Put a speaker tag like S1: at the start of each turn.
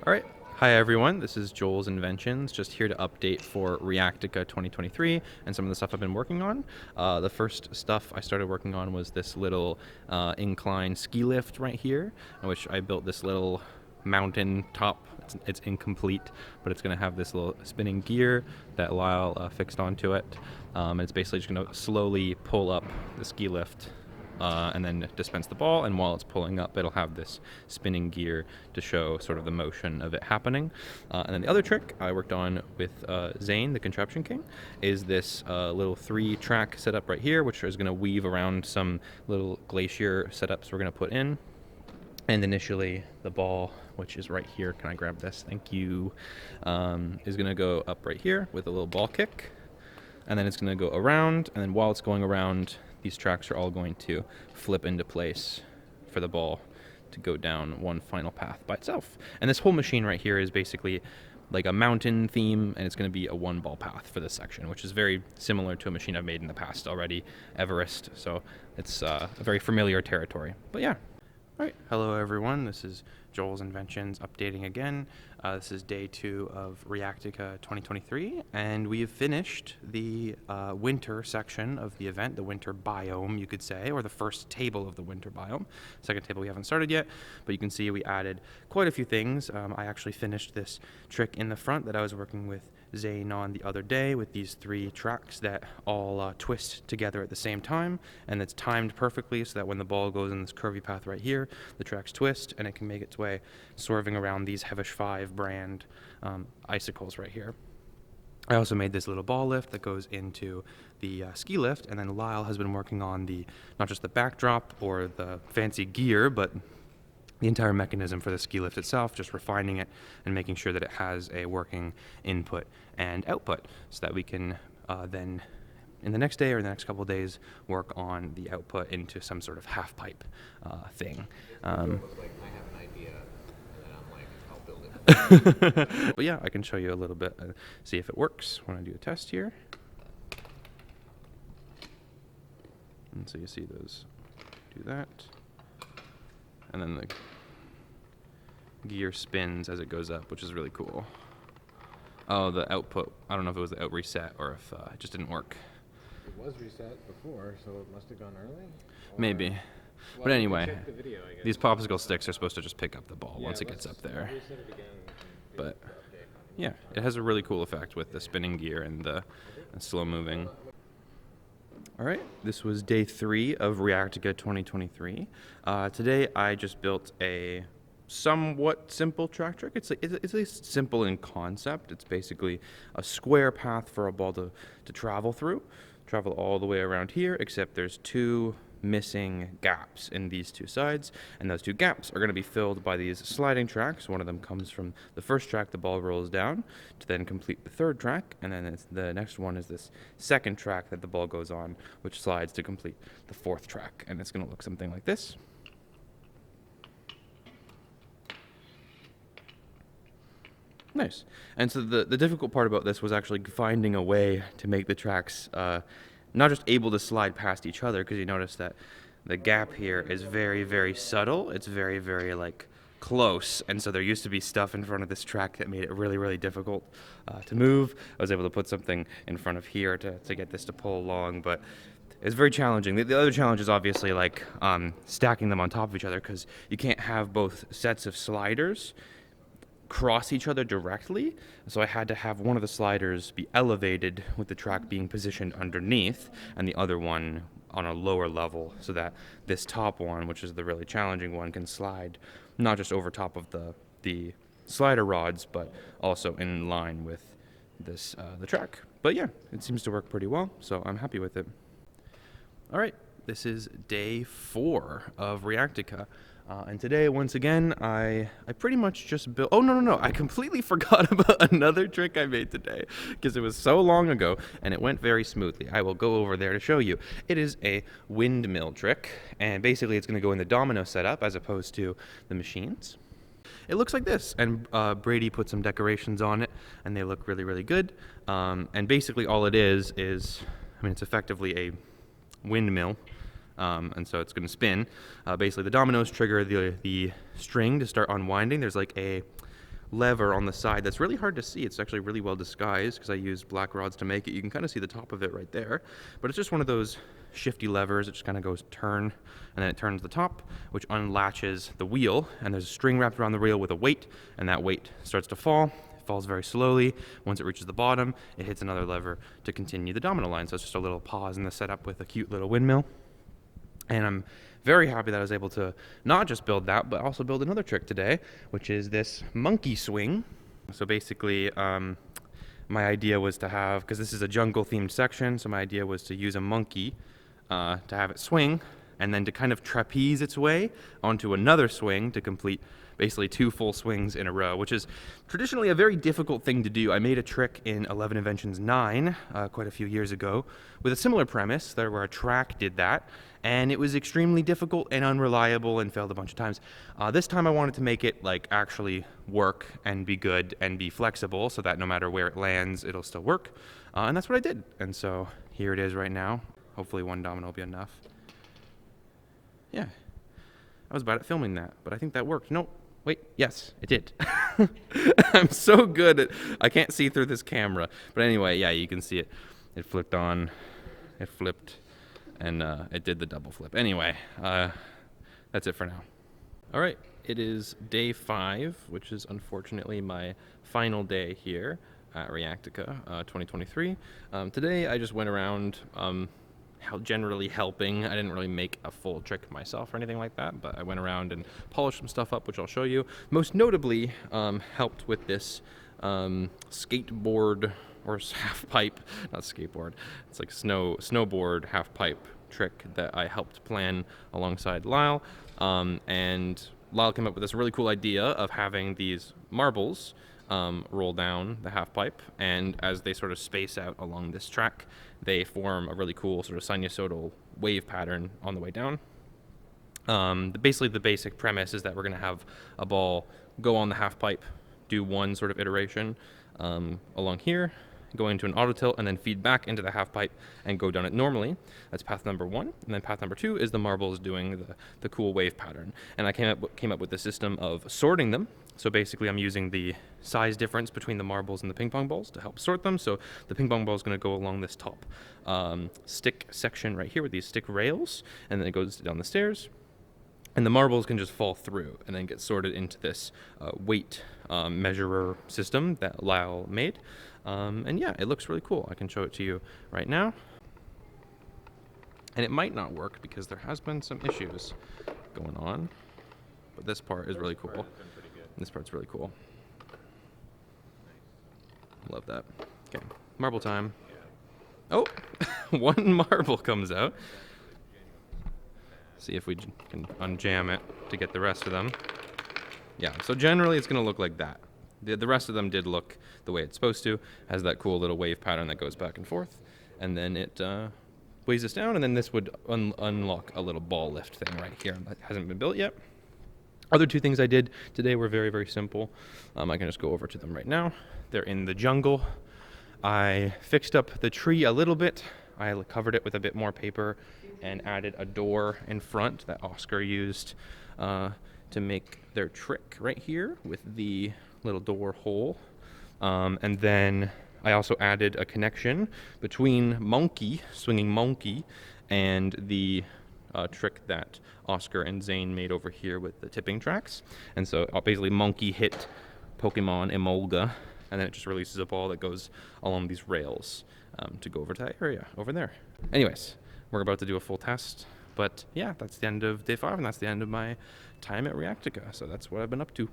S1: All right. Hi, everyone. This is Joel's Inventions, just here to update for Reactica 2023 and some of the stuff I've been working on. The first stuff I started working on was this little incline ski lift right here, in which I built this little mountain top. It's incomplete, but it's going to have this little spinning gear that Lyle fixed onto it. And it's basically just going to slowly pull up the ski lift and then dispense the ball, and while it's pulling up, it'll have this spinning gear to show sort of the motion of it happening. And then the other trick I worked on with Zane, the Contraption King, is this little 3-track setup right here, which is going to weave around some little glacier setups we're going to put in. And initially, the ball, which is right here, can I grab this? Thank you, is going to go up right here with a little ball kick. And then it's going to go around, and then while it's going around, these tracks are all going to flip into place for the ball to go down one final path by itself. And this whole machine right here is basically like a mountain theme, and it's going to be a one-ball path for this section, which is very similar to a machine I've made in the past already, Everest. So it's a very familiar territory. But yeah. All right. Hello, everyone. This is Joel's Inventions updating again. This is day 2 of Reactica 2023, and we have finished the winter section of the event, the winter biome, you could say, or the first table of the winter biome. Second table we haven't started yet, but you can see we added quite a few things. I actually finished this trick in the front that I was working with Zane on the other day with these 3 tracks that all twist together at the same time, and it's timed perfectly so that when the ball goes in this curvy path right here, the tracks twist and it can make its way swerving around these Hevish 5 brand icicles right here. I also made this little ball lift that goes into the ski lift, and then Lyle has been working on the not just the backdrop or the fancy gear, but the entire mechanism for the ski lift itself, just refining it and making sure that it has a working input and output so that we can then in the next day or the next couple of days work on the output into some sort of half pipe thing.
S2: It looks like I have an idea and then I'm like, I'll build it.
S1: But yeah, I can show you a little bit and see if it works when I do a test here. And so you see those do that. And then the gear spins as it goes up, which is really cool. Oh, the output, I don't know if it was the out reset or if it just didn't work.
S2: It was reset before, so it must have gone early?
S1: Maybe.
S2: Well,
S1: but anyway,
S2: check the video, I guess.
S1: these popsicle sticks are supposed to just pick up the ball once it gets
S2: let's
S1: up there.
S2: reset it again and do
S1: But
S2: the update.
S1: yeah, it has a really cool effect with the spinning gear and the slow moving. All right, this was day 3 of Reactica 2023. Today I just built a somewhat simple track trick. It's at least simple in concept. It's basically a square path for a ball to travel through, travel all the way around here, except there's 2 missing gaps in these 2 sides, and those 2 gaps are going to be filled by these sliding tracks. One of them comes from the first track the ball rolls down to then complete the 3rd track, and then the next one is this 2nd track that the ball goes on, which slides to complete the 4th track, and it's going to look something like this. Nice. And so the difficult part about this was actually finding a way to make the tracks not just able to slide past each other, because you notice that the gap here is very, very subtle. It's very, very like close, and so there used to be stuff in front of this track that made it really, really difficult to move. I was able to put something in front of here to get this to pull along, but it's very challenging. The other challenge is obviously like stacking them on top of each other, because you can't have both sets of sliders cross each other directly, so I had to have one of the sliders be elevated with the track being positioned underneath and the other one on a lower level, so that this top one, which is the really challenging one, can slide not just over top of the slider rods, but also in line with this the track. But yeah, it seems to work pretty well, so I'm happy with it. All right, this is day 4 of Reactica. And today, once again, I pretty much just built... Oh, no. I completely forgot about another trick I made today because it was so long ago and it went very smoothly. I will go over there to show you. It is a windmill trick, and basically it's going to go in the domino setup as opposed to the machines. It looks like this, and Brady put some decorations on it, and they look really, really good. And basically all it is, I mean, it's effectively a windmill. And so it's going to spin. Basically, the dominoes trigger the string to start unwinding. There's like a lever on the side that's really hard to see. It's actually really well disguised because I used black rods to make it. You can kind of see the top of it right there, but it's just one of those shifty levers. It just kind of goes turn, and then it turns the top, which unlatches the wheel, and there's a string wrapped around the wheel with a weight, and that weight starts to fall. It falls very slowly. Once it reaches the bottom, it hits another lever to continue the domino line. So it's just a little pause in the setup with a cute little windmill. And I'm very happy that I was able to not just build that, but also build another trick today, which is this monkey swing. So basically, my idea was to have, because this is a jungle themed section, so my idea was to use a monkey to have it swing, and then to kind of trapeze its way onto another swing to complete basically 2 full swings in a row, which is traditionally a very difficult thing to do. I made a trick in 11 Inventions 9 quite a few years ago with a similar premise, there where a track did that, and it was extremely difficult and unreliable and failed a bunch of times. This time I wanted to make it like actually work and be good and be flexible so that no matter where it lands, it'll still work. And that's what I did. And so here it is right now. Hopefully one domino will be enough. Yeah, I was bad at filming that, but I think that worked. Nope. Wait, yes, it did. I'm so good at, I can't see through this camera. But anyway, yeah, you can see it. It flipped on, it flipped, and it did the double flip. Anyway, that's it for now. All right, it is day 5, which is unfortunately my final day here at Reactica 2023. Today I just went around generally helping. I didn't really make a full trick myself or anything like that, but I went around and polished some stuff up, which I'll show you. Most notably, helped with this skateboard or half pipe, not skateboard. It's like snowboard half pipe trick that I helped plan alongside Lyle. And Lyle came up with this really cool idea of having these marbles roll down the half pipe, and as they sort of space out along this track, they form a really cool sort of sinusoidal wave pattern on the way down. Basically, the basic premise is that we're going to have a ball go on the half pipe, do one sort of iteration along here, go into an auto tilt, and then feed back into the half pipe and go down it normally. That's path number 1. And then path number 2 is the marbles doing the cool wave pattern. And I came up with the system of sorting them. So basically I'm using the size difference between the marbles and the ping pong balls to help sort them. So the ping pong ball is going to go along this top stick section right here with these stick rails, and then it goes down the stairs. And the marbles can just fall through and then get sorted into this weight measurer system that Lyle made. And yeah, it looks really cool. I can show it to you right now. And it might not work because there has been some issues going on. But this part is really cool. This part's really cool. Love that. Okay, marble time. Oh, one marble comes out. See if we can unjam it to get the rest of them. Yeah, so generally it's going to look like that. The rest of them did look the way it's supposed to. Has that cool little wave pattern that goes back and forth. And then it weighs us down, and then this would unlock a little ball lift thing right here that hasn't been built yet. Other 2 things I did today were very, very simple. I can just go over to them right now. They're in the jungle. I fixed up the tree a little bit. I covered it with a bit more paper and added a door in front that Oscar used to make their trick right here with the little door hole. And then I also added a connection between swinging monkey, and the trick that Oscar and Zane made over here with the tipping tracks. And so basically monkey hit Pokemon Emolga, and then it just releases a ball that goes along these rails to go over to that area over there. Anyways, we're about to do a full test, but yeah, that's the end of day 5, and that's the end of my time at Reactica. So that's what I've been up to.